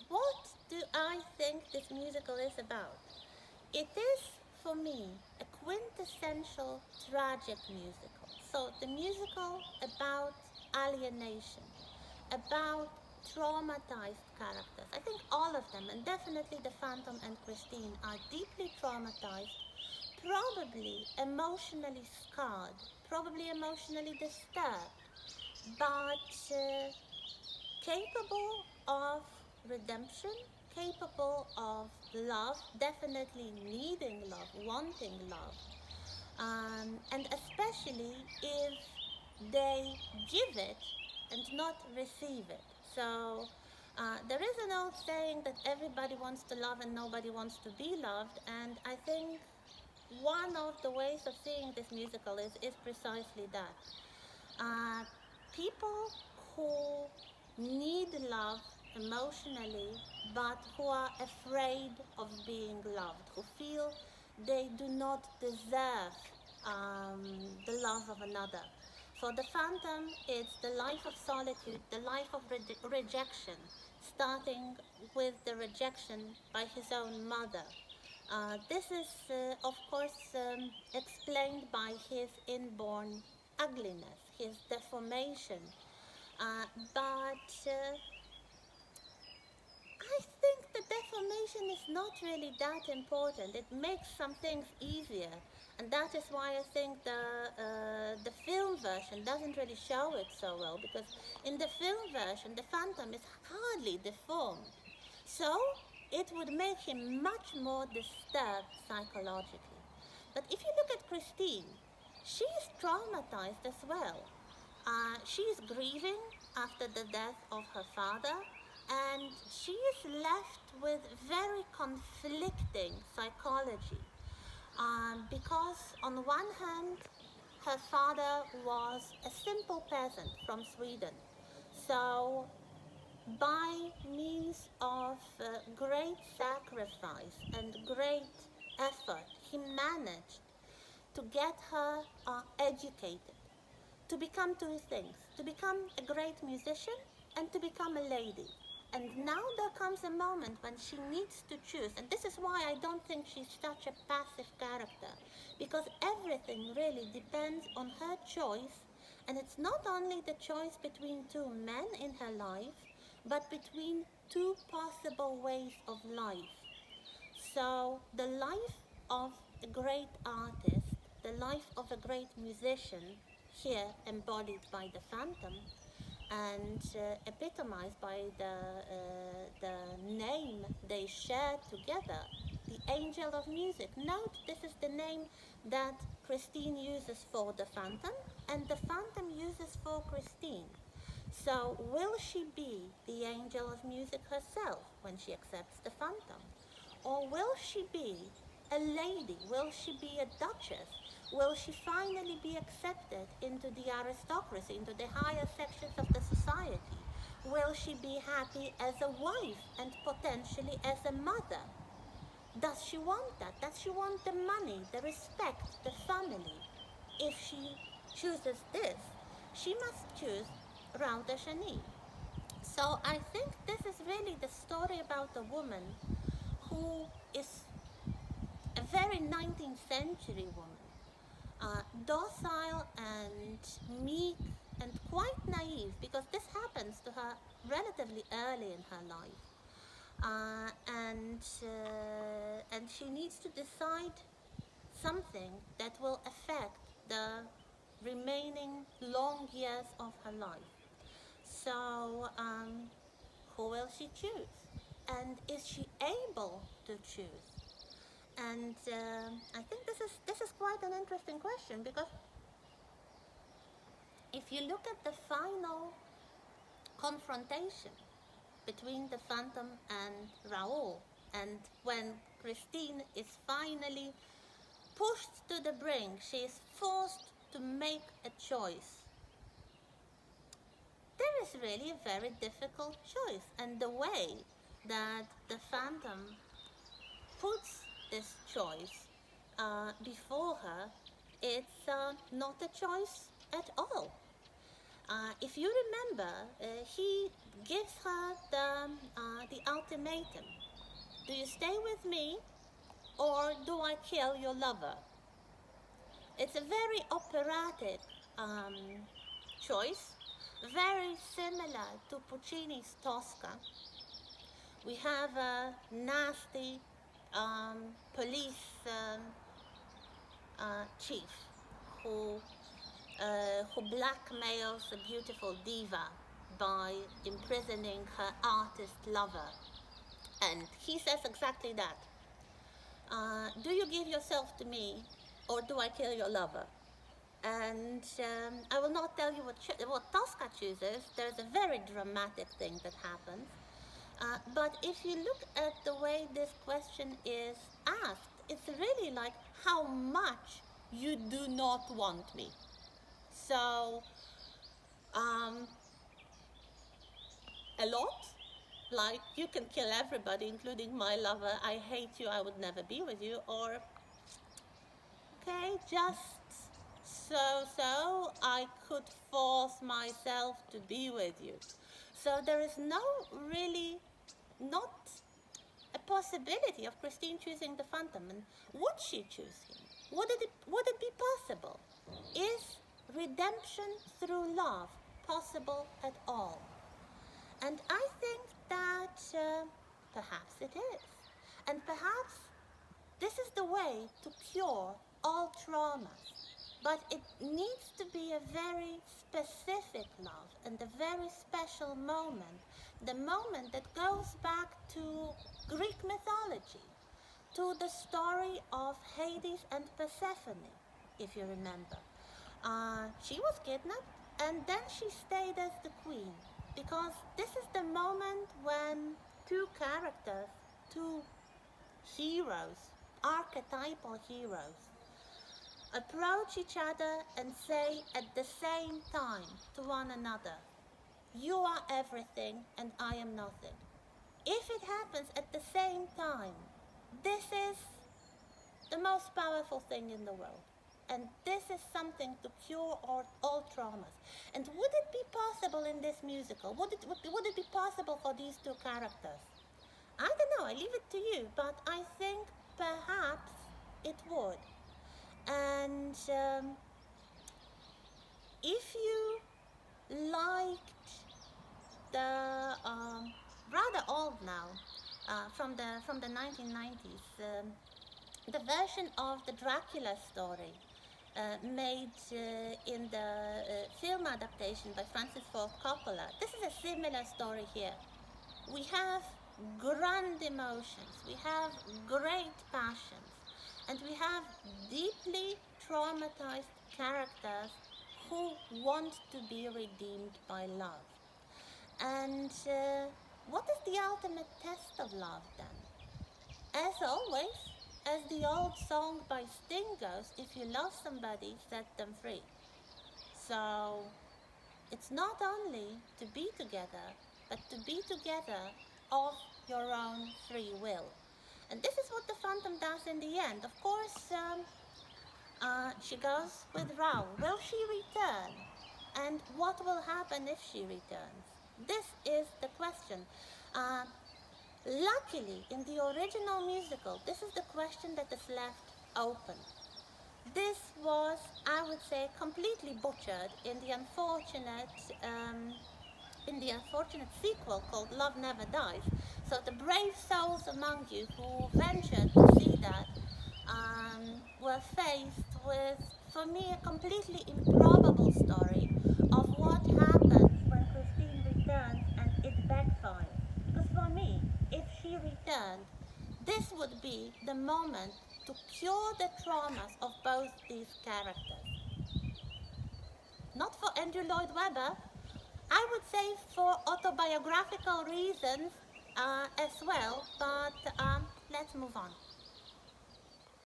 what do I think this musical is about? It is, for me, a quintessential tragic musical. So, the musical about alienation, about traumatized characters. I think all of them, and definitely the Phantom and Christine, are deeply traumatized, probably emotionally scarred, probably emotionally disturbed, but capable of redemption, capable of love, definitely needing love, wanting love, and especially if they give it and not receive it. So there is an old saying that everybody wants to love and nobody wants to be loved, and I think one of the ways of seeing this musical is precisely that. Uh, People who need love emotionally, but who are afraid of being loved, who feel they do not deserve the love of another. For the Phantom, it's the life of solitude, the life of rejection, starting with the rejection by his own mother. This is, of course, explained by his inborn ugliness, his deformation. But I think the deformation is not really that important. It makes some things easier, and that is why I think the film version doesn't really show it so well. Because in the film version, the Phantom is hardly deformed, so it would make him much more disturbed psychologically. But if you look at Christine, she is traumatized as well. She is grieving after the death of her father, and she is left with very conflicting psychology. Because, on one hand, her father was a simple peasant from Sweden. So, by means of great sacrifice and great effort, he managed to get her educated, to become two things, to become a great musician and to become a lady. And now there comes a moment when she needs to choose, and this is why I don't think she's such a passive character, because everything really depends on her choice, and it's not only the choice between two men in her life, but between two possible ways of life. So, the life of a great artist, the life of a great musician, here embodied by the Phantom and epitomized by the name they share together, the Angel of Music. Note this is the name that Christine uses for the Phantom and the Phantom uses for Christine. So, will she be the Angel of Music herself when she accepts the Phantom? Or will she be a lady? Will she be a duchess? Will she finally be accepted into the aristocracy, into the higher sections of the society? Will she be happy as a wife and potentially as a mother? Does she want that? Does she want the money, the respect, the family? If she chooses this, she must choose Raoul de Chagny. So I think this is really the story about a woman who is a very 19th century woman, docile and meek and quite naive, because this happens to her relatively early in her life. And she needs to decide something that will affect the remaining long years of her life. So, who will she choose? And is she able to choose? And I think this is quite an interesting question, because if you look at the final confrontation between the Phantom and Raoul, and when Christine is finally pushed to the brink, she is forced to make a choice. There is really a very difficult choice, and the way that the Phantom puts this choice before her, it's not a choice at all. If you remember, he gives her the ultimatum. Do you stay with me or do I kill your lover? It's a very operatic um, choice, very similar to Puccini's Tosca. We have a nasty police chief who who blackmails a beautiful diva by imprisoning her artist lover. And he says exactly that. Do you give yourself to me or do I kill your lover? And I will not tell you what Tosca chooses. There's a very dramatic thing that happens. But if you look at the way this question is asked, it's really like how much you do not want me. So, um, a lot. Like, you can kill everybody, including my lover. I hate you, I would never be with you. Or, okay, just so I could force myself to be with you. So there is no really, not a possibility of Christine choosing the Phantom. And would she choose him? Would it be possible? Is redemption through love possible at all? And I think that perhaps it is. And perhaps this is the way to cure all traumas. But it needs to be a very specific love and a very special moment. The moment that goes back to Greek mythology, to the story of Hades and Persephone, if you remember. She was kidnapped and then she stayed as the queen because this is the moment when two characters, two heroes, archetypal heroes, approach each other and say at the same time to one another, you are everything and I am nothing. If it happens at the same time, this is the most powerful thing in the world. And this is something to cure all traumas. And would it be possible in this musical? Would it be possible for these two characters? I don't know, I leave it to you, but I think perhaps it would. And if you liked the rather old now, from the 1990s, the version of the Dracula story made in the film adaptation by Francis Ford Coppola. This is a similar story here. We have grand emotions, we have great passions, and we have deeply traumatized characters who want to be redeemed by love. And what is the ultimate test of love then? As always, as the old song by Sting goes, if you love somebody, set them free. So, it's not only to be together, but to be together of your own free will. And this is what the Phantom does in the end. Of course, she goes with Raoul. Will she return? And what will happen if she returns? This is the question. Luckily, in the original musical, this is the question that is left open. This was, I would say, completely butchered in the unfortunate sequel called Love Never Dies. So the brave souls among you who ventured to see that were faced with, for me, a completely improbable story of what happens when Christine returns and it backfires. Because for me, if she returned, this would be the moment to cure the traumas of both these characters. Not for Andrew Lloyd Webber, I would say for autobiographical reasons as well, but let's move on.